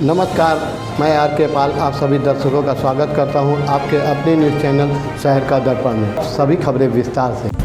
नमस्कार, मैं आर के पाल आप सभी दर्शकों का स्वागत करता हूं आपके अपने न्यूज़ चैनल शहर का दर्पण में। सभी खबरें विस्तार से।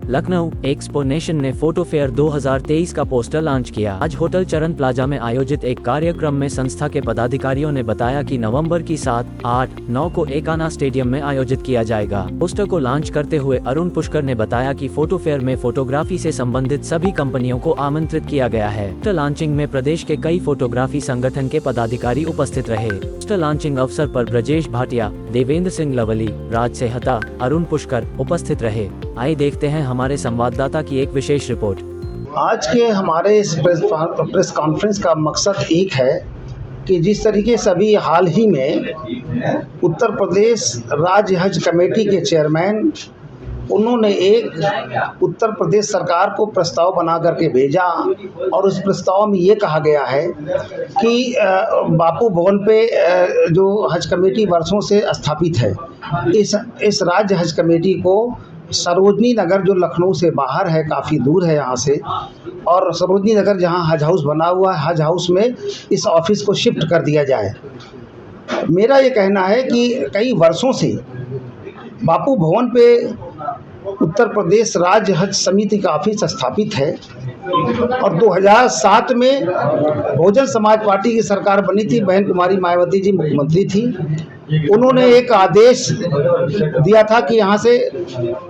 लखनऊ एक्सपो नेशन ने फोटो फेयर 2023 का पोस्टर लॉन्च किया। आज होटल चरण प्लाजा में आयोजित एक कार्यक्रम में संस्था के पदाधिकारियों ने बताया कि नवंबर की 7, 8, 9 को एकाना स्टेडियम में आयोजित किया जाएगा। पोस्टर को लॉन्च करते हुए अरुण पुष्कर ने बताया कि फोटो फेयर में फोटोग्राफी से संबंधित सभी कंपनियों को आमंत्रित किया गया है। पोस्टर लॉन्चिंग में प्रदेश के कई फोटोग्राफी संगठन के पदाधिकारी उपस्थित रहे। पोस्टर लॉन्चिंग अवसर पर ब्रजेश भाटिया, देवेंद्र सिंह लवली, राज सेहता, अरुण पुष्कर उपस्थित रहे। आइए देखते हैं हमारे संवाददाता की एक विशेष रिपोर्ट। आज के हमारे इस प्रेस कॉन्फ्रेंस का मकसद एक है कि जिस तरीके से अभी हाल ही में उत्तर प्रदेश राज्य हज कमेटी के चेयरमैन उन्होंने एक उत्तर प्रदेश सरकार को प्रस्ताव बना करके भेजा और उस प्रस्ताव में ये कहा गया है कि बापू भवन पे जो हज कमेटी वर्षों से स्थापित है, इस राज्य हज कमेटी को सरोजनी नगर जो लखनऊ से बाहर है, काफ़ी दूर है यहाँ से, और सरोजनी नगर जहाँ हज हाउस बना हुआ है, हज हाउस में इस ऑफिस को शिफ्ट कर दिया जाए। मेरा ये कहना है कि कई वर्षों से बापू भवन पे उत्तर प्रदेश राज्य हज समिति का ऑफिस स्थापित है और 2007 में बहुजन समाज पार्टी की सरकार बनी थी। बहन कुमारी मायावती जी मुख्यमंत्री थी। उन्होंने एक आदेश दिया था कि यहाँ से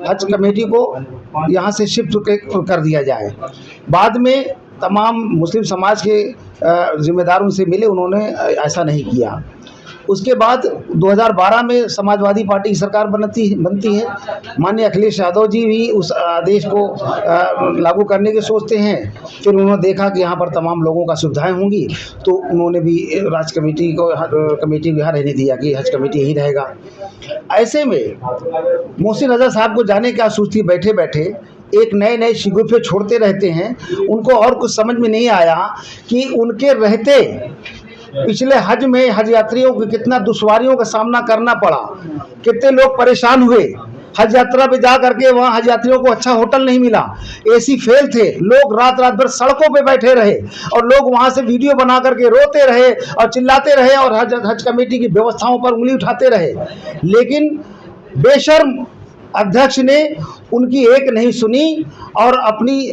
हज कमेटी को यहाँ से शिफ्ट कर दिया जाए। बाद में तमाम मुस्लिम समाज के जिम्मेदारों से मिले, उन्होंने ऐसा नहीं किया। उसके बाद 2012 में समाजवादी पार्टी की सरकार बनती है। माननीय अखिलेश यादव जी भी उस आदेश को लागू करने की सोचते हैं। फिर उन्होंने देखा कि यहाँ पर तमाम लोगों का सुविधाएं होंगी, तो उन्होंने भी राज कमेटी को यहाँ रहने दिया कि हज कमेटी यही रहेगा। ऐसे में मोहसिन रजा साहब को जाने क्या सोचती, बैठे बैठे एक नए शिगुफे छोड़ते रहते हैं। उनको और कुछ समझ में नहीं आया कि उनके रहते पिछले हज में हज यात्रियों को कितना दुश्वारियों का सामना करना पड़ा, कितने लोग परेशान हुए। हज यात्रा पे जा करके वहाँ हज यात्रियों को अच्छा होटल नहीं मिला, एसी फेल थे, लोग रात भर सड़कों पे बैठे रहे और लोग वहाँ से वीडियो बना करके रोते रहे और चिल्लाते रहे और हज कमेटी की व्यवस्थाओं पर उंगली उठाते रहे। लेकिन बेशर्म अध्यक्ष ने उनकी एक नहीं सुनी और अपनी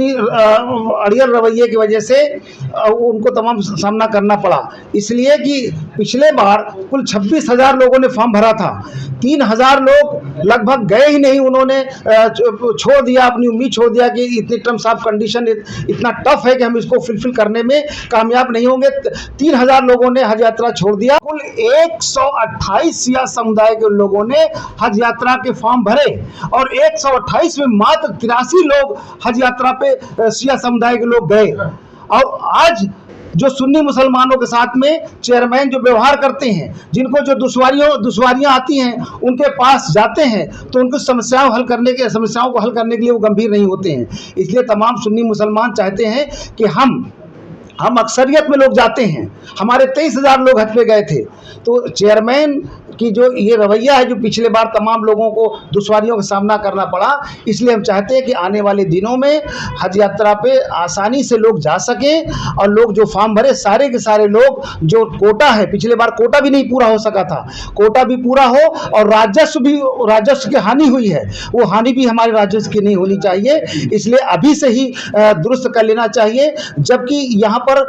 अड़ियल रवैये की वजह से उनको तमाम सामना करना पड़ा। इसलिए कि पिछले बार कुल 26,000 लोगों ने फॉर्म भरा था, 3,000 लोग लगभग गए ही नहीं। उन्होंने छोड़ दिया, अपनी उम्मीद छोड़ दिया कि इतनी टर्म्स ऑफ कंडीशन इतना टफ है कि हम इसको फुलफिल करने में कामयाब नहीं होंगे। 3,000 लोगों ने हज यात्रा छोड़ दिया। कुल 128 सिया समुदाय के लोगों ने हज यात्रा के फॉर्म भरे और 128 में मात्र 83 लोग हज यात्रा पे सिया समुदाय के लोग गए। और आज जो सुन्नी मुसलमानों के साथ में चेयरमैन जो व्यवहार करते हैं, जिनको जो दुश्वारियां आती हैं उनके पास जाते हैं, तो उनको समस्याओं को हल करने के लिए वो गंभीर नहीं होते हैं। इसलिए तमाम सुन्नी मुसलमान चाहते हैं कि हम अक्सरियत में लोग जाते हैं। हमारे 23,000 लोग हज पे गए थे। तो चेयरमैन की जो ये रवैया है, जो पिछले बार तमाम लोगों को दुश्वारियों का सामना करना पड़ा, इसलिए हम चाहते हैं कि आने वाले दिनों में हज यात्रा पे आसानी से लोग जा सकें और लोग जो फॉर्म भरे सारे के सारे लोग, जो कोटा है, पिछले बार कोटा भी नहीं पूरा हो सका था, कोटा भी पूरा हो और राजस्व की हानि हुई है, वो हानि भी हमारे राजस्व की नहीं होनी चाहिए। इसलिए अभी से ही दुरुस्त कर लेना चाहिए। जबकि यहाँ पर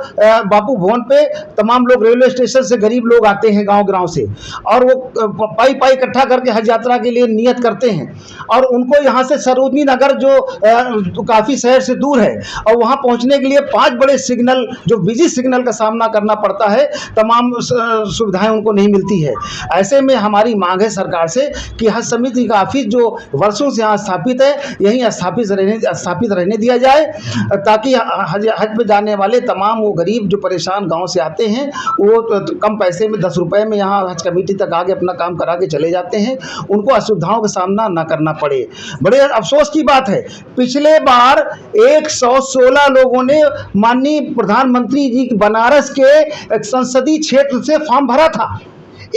बापू भवन पे तमाम लोग रेलवे स्टेशन से गरीब लोग आते हैं गांव से, और वो पाई इकट्ठा करके हज यात्रा के लिए नियत करते हैं और उनको यहाँ से सरोजनी नगर जो काफ़ी शहर से दूर है और वहाँ पहुँचने के लिए 5 बड़े सिग्नल, जो बिजी सिग्नल का सामना करना पड़ता है, तमाम सुविधाएं उनको नहीं मिलती है। ऐसे में हमारी मांग है सरकार से कि हज समिति का ऑफिस जो वर्षों से यहाँ स्थापित है, यहीं स्थापित रहने दिया जाए, ताकि हज पे जाने वाले तमाम वो गरीब जो परेशान गाँव से आते हैं, वो कम पैसे में 10 रुपये में यहाँ हज कमेटी तक आगे अपना काम करा के चले जाते हैं, उनको असुविधाओं का सामना न करना पड़े। बड़े अफसोस की बात है, पिछले बार 116 लोगों ने माननीय प्रधानमंत्री जी बनारस के संसदीय क्षेत्र से फॉर्म भरा था।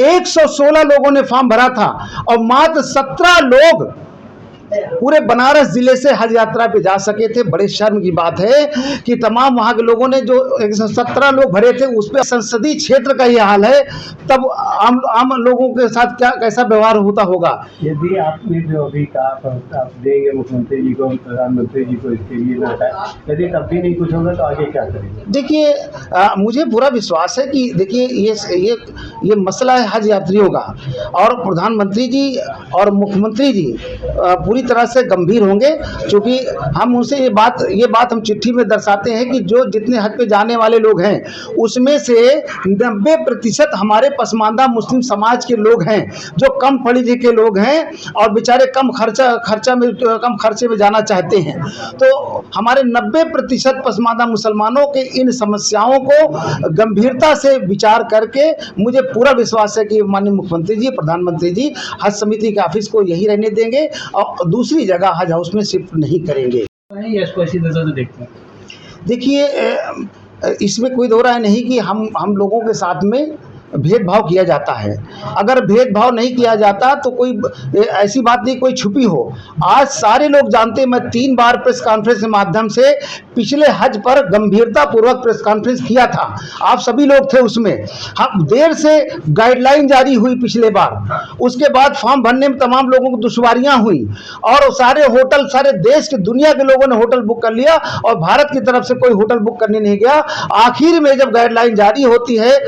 116 लोगों ने फॉर्म भरा था और मात्र 17 लोग पूरे बनारस जिले से हज यात्रा पे जा सके थे। बड़े शर्म की बात है कि तमाम वहाँ के लोगों ने जो 117 लोग भरे थे उस पर संसदीय क्षेत्र का ये हाल है, तब आम लोगों के साथ क्या कैसा व्यवहार होता होगा। यदि आपने जो अभी कहा आप देंगे मुख्यमंत्री जी को, प्रधानमंत्री जी को इसके लिए ना है, यदि तब भी नहीं कुछ होगा तो आगे क्या करेंगे? देखिए मुझे पूरा विश्वास है कि देखिए ये मसला है हज यात्रियों का, और प्रधानमंत्री जी और मुख्यमंत्री जी पूरी तरह से गंभीर होंगे, क्योंकि हम उनसे ये बात हम चिट्ठी में दर्शाते हैं कि जो जितने हज पे जाने वाले लोग हैं उसमें से 90% हमारे पसमानदा मुस्लिम समाज के लोग हैं, जो कम पढ़े लिखे लोग हैं और बेचारे कम खर्चे में जाना चाहते हैं। तो हमारे 90% पसमानदा मुसलमानों के इन समस्याओं को गंभीरता से विचार करके मुझे पूरा विश्वास है कि माननीय मुख्यमंत्री जी, प्रधानमंत्री जी हज समिति के ऑफिस को यही रहने देंगे और दूसरी जगह हज हाउस में शिफ्ट नहीं करेंगे। इसको ऐसी नजर से देखते हैं। देखिए इसमें कोई दो राय नहीं कि हम लोगों के साथ में भेदभाव किया जाता है। अगर भेदभाव नहीं किया जाता तो कोई ऐसी बात नहीं कोई छुपी हो। आज सारे लोग जानते हैं, मैं 3 बार प्रेस कॉन्फ्रेंस के माध्यम से पिछले हज पर गंभीरता पूर्वक प्रेस कॉन्फ्रेंस किया था, आप सभी लोग थे उसमें। हम देर से गाइडलाइन जारी हुई पिछले बार, उसके बाद फॉर्म भरने में तमाम लोगों को दुश्वारियां हुई और सारे होटल, सारे देश के दुनिया के लोगों ने होटल बुक कर लिया और भारत की तरफ से कोई होटल बुक करने नहीं गया। आखिर में जब गाइडलाइन जारी होती है,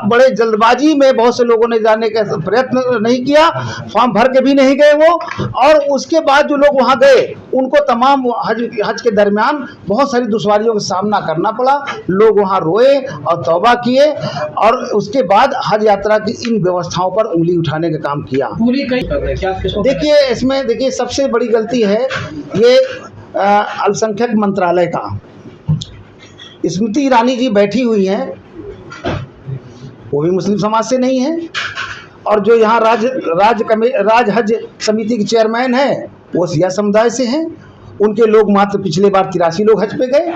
बड़े जल्दबाजी में बहुत से लोगों ने जाने का प्रयत्न नहीं किया, फॉर्म भर के भी नहीं गए वो, और उसके बाद जो लोग वहां गए उनको तमाम हज के दरमियान बहुत सारी दुश्वारियों का सामना करना पड़ा। लोग वहां रोए और तौबा किए और उसके बाद हज यात्रा की इन व्यवस्थाओं पर उंगली उठाने का काम किया। पूरी कहीं कर रहे हैं क्या? देखिए इसमें देखिए सबसे बड़ी गलती है ये अल्पसंख्यक मंत्रालय का। स्मृति ईरानी जी बैठी हुई हैं, वो भी मुस्लिम समाज से नहीं है, और जो यहाँ राज हज समिति के चेयरमैन है वो सिया समुदाय से हैं। उनके लोग मात्र पिछले बार 83 लोग हज पे गए।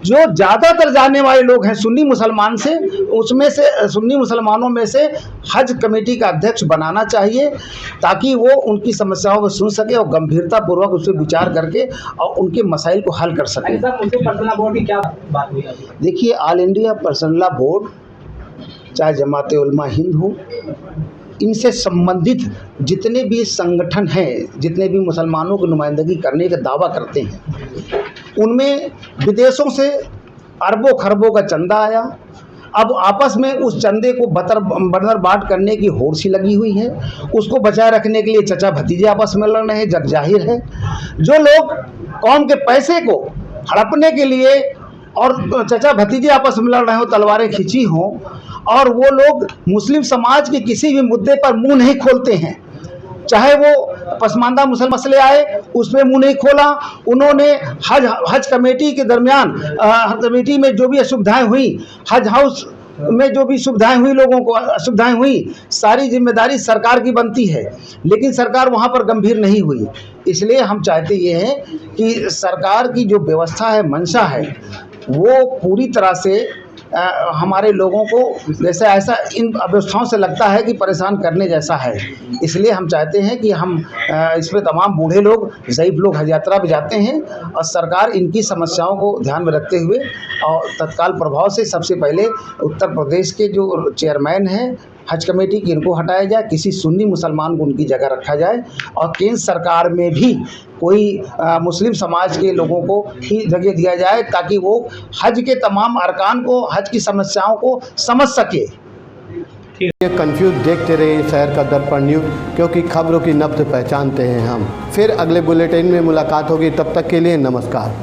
जो ज़्यादातर जाने वाले लोग हैं सुन्नी मुसलमान से, उसमें से सुन्नी मुसलमानों में से हज कमेटी का अध्यक्ष बनाना चाहिए ताकि वो उनकी समस्याओं को सुन सके और गंभीरता पूर्वक उस पर विचार करके और उनके मसाइल को हल कर सके। पर्सनल बोर्ड की क्या बात हुई? देखिए all India personal law board, चाहे जमात उलमा हिंद हो, इनसे संबंधित जितने भी संगठन हैं, जितने भी मुसलमानों की नुमाइंदगी करने का दावा करते हैं, उनमें विदेशों से अरबों खरबों का चंदा आया। अब आपस में उस चंदे को बदर बाट करने की होड़ सी लगी हुई है। उसको बचाए रखने के लिए चचा भतीजे आपस में लड़ रहे हैं, जग जाहिर है। जो लोग कौम के पैसे को हड़पने के लिए और चचा भतीजे आपस में लड़ रहे हो, तलवारें खिंची हों, और वो लोग मुस्लिम समाज के किसी भी मुद्दे पर मुंह नहीं खोलते हैं, चाहे वो पसमानदा मुसलमान मसले आए उस पर मुंह नहीं खोला उन्होंने। हज कमेटी के दरमियान कमेटी में जो भी असुविधाएं हुई, हज हाउस में जो भी सुविधाएं हुई, लोगों को असुविधाएं हुई, सारी जिम्मेदारी सरकार की बनती है, लेकिन सरकार वहाँ पर गंभीर नहीं हुई। इसलिए हम चाहते ये हैं कि सरकार की जो व्यवस्था है, मंशा है, वो पूरी तरह से हमारे लोगों को जैसे ऐसा इन व्यवस्थाओं से लगता है कि परेशान करने जैसा है। इसलिए हम चाहते हैं कि हम इसमें तमाम बूढ़े लोग, ज़ईफ़ लोग हज यात्रा पे जाते हैं और सरकार इनकी समस्याओं को ध्यान में रखते हुए और तत्काल प्रभाव से सबसे पहले उत्तर प्रदेश के जो चेयरमैन हैं हज कमेटी की, इनको हटाया जाए, किसी सुन्नी मुसलमान को उनकी जगह रखा जाए और केंद्र सरकार में भी कोई मुस्लिम समाज के लोगों को ही जगह दिया जाए ताकि वो हज के तमाम अरकान को, हज की समस्याओं को समझ सके। ये कंफ्यूज देखते रहिए शहर का दर्पण न्यूज़, क्योंकि खबरों की नब्ज़ पहचानते हैं हम। फिर अगले बुलेटिन में मुलाकात होगी, तब तक के लिए नमस्कार।